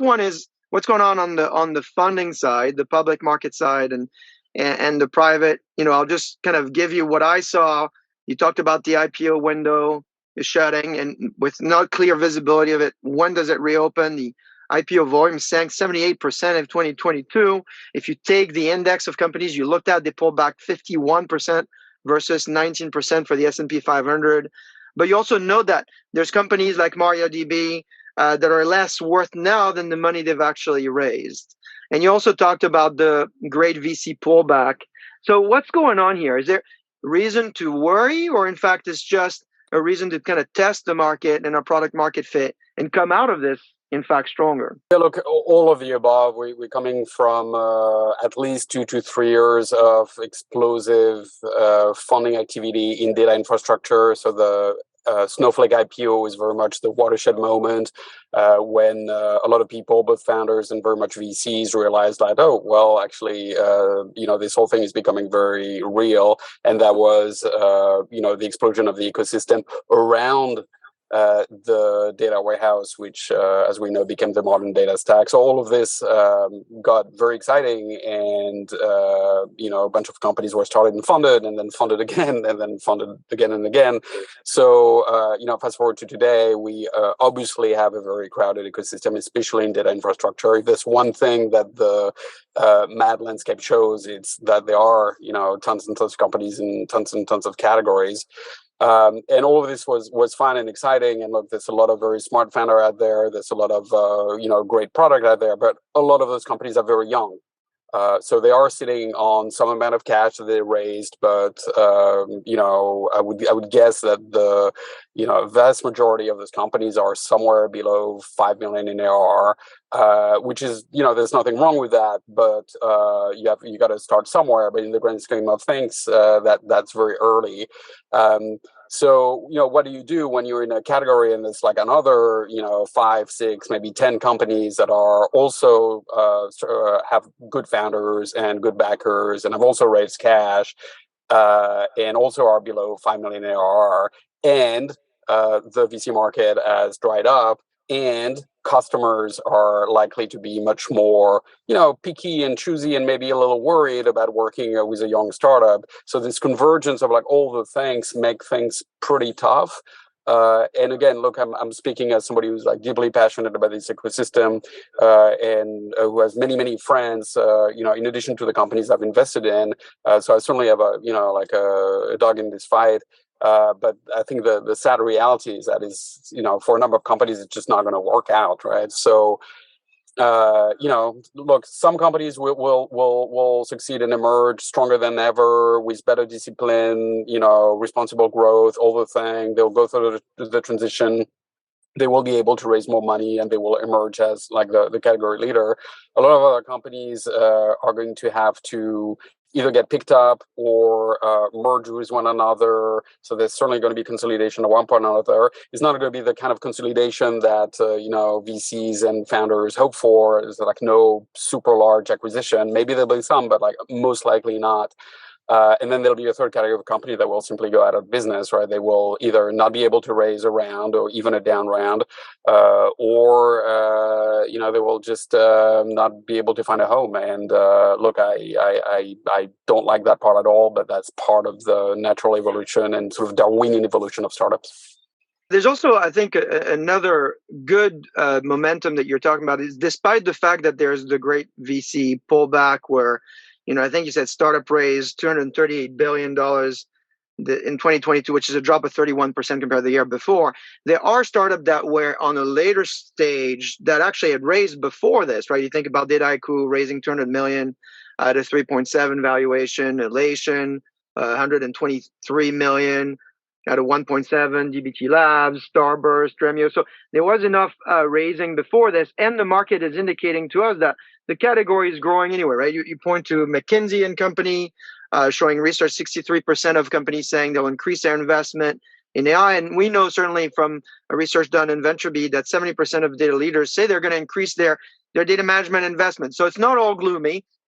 one is what's going on the funding side, the public market side, and the private. I'll just kind of give you what I saw. You talked about the IPO window is shutting, and with not clear visibility of it, when does it reopen? The IPO volume sank 78% in 2022. If you take the index of companies you looked at, they pulled back 51% versus 19% for the S&P 500. But you also know that there's companies like MariaDB that are less worth now than the money they've actually raised. And you also talked about the great VC pullback. So what's going on here? Is there reason to worry, or in fact, it's just a reason to kind of test the market and our product market fit and come out of this, in fact, stronger? Yeah, look, all of the above. We're coming from at least 2 to 3 years of explosive funding activity in data infrastructure. So the Snowflake IPO is very much the watershed moment when a lot of people, both founders and very much VCs, realized that, oh, well, actually, this whole thing is becoming very real. And that was, the explosion of the ecosystem around the data warehouse, which, as we know, became the modern data stack. So all of this got very exciting, and a bunch of companies were started and then funded again, and then funded again and again. So fast forward to today, we obviously have a very crowded ecosystem, especially in data infrastructure. If there's one thing that the mad landscape shows, it's that there are tons and tons of companies in tons and tons of categories. And all of this was fun and exciting. And look, there's a lot of very smart founder out there. There's a lot of great product out there, but a lot of those companies are very young. So they are sitting on some amount of cash that they raised, but I would guess that the vast majority of those companies are somewhere below 5 million in ARR, which is there's nothing wrong with that, but you got to start somewhere. But in the grand scheme of things, that's very early. So what do you do when you're in a category and there's like another 5, 6, maybe 10 companies that are also have good founders and good backers and have also raised cash and also are below 5 million ARR, and the VC market has dried up, and customers are likely to be much more, picky and choosy and maybe a little worried about working with a young startup. So this convergence of like all the things make things pretty tough. And again, look, I'm speaking as somebody who's like deeply passionate about this ecosystem and who has many, many friends, in addition to the companies I've invested in. So I certainly have a dog in this fight. But I think the sad reality is that for a number of companies, it's just not going to work out, right? So, look, some companies will succeed and emerge stronger than ever with better discipline, responsible growth, all the thing. They'll go through the transition. They will be able to raise more money, and they will emerge as like the category leader. A lot of other companies are going to have to either get picked up or merge with one another. So there's certainly going to be consolidation at one point or another. It's not going to be the kind of consolidation that VCs and founders hope for. It's like no super large acquisition. Maybe there'll be some, but like most likely not. And then there'll be a third category of company that will simply go out of business, right? They will either not be able to raise a round or even a down round, or they will just not be able to find a home. And look, I don't like that part at all, but that's part of the natural evolution and sort of Darwinian evolution of startups. There's also, I think, another good momentum that you're talking about is, despite the fact that there's the great VC pullback where, I think you said startup raised $238 billion in 2022, which is a drop of 31% compared to the year before. There are startups that were on a later stage that actually had raised before this, right? You think about Dataiku raising $200 million at a 3.7 valuation, Elation, $123 million at a 1.7, DBT Labs, Starburst, Dremio. So there was enough raising before this, and the market is indicating to us that the category is growing anyway, right? You point to McKinsey and Company showing research, 63% of companies saying they'll increase their investment in AI. And we know certainly from a research done in VentureBeat that 70% of data leaders say they're going to increase their data management investment. So it's not all gloomy.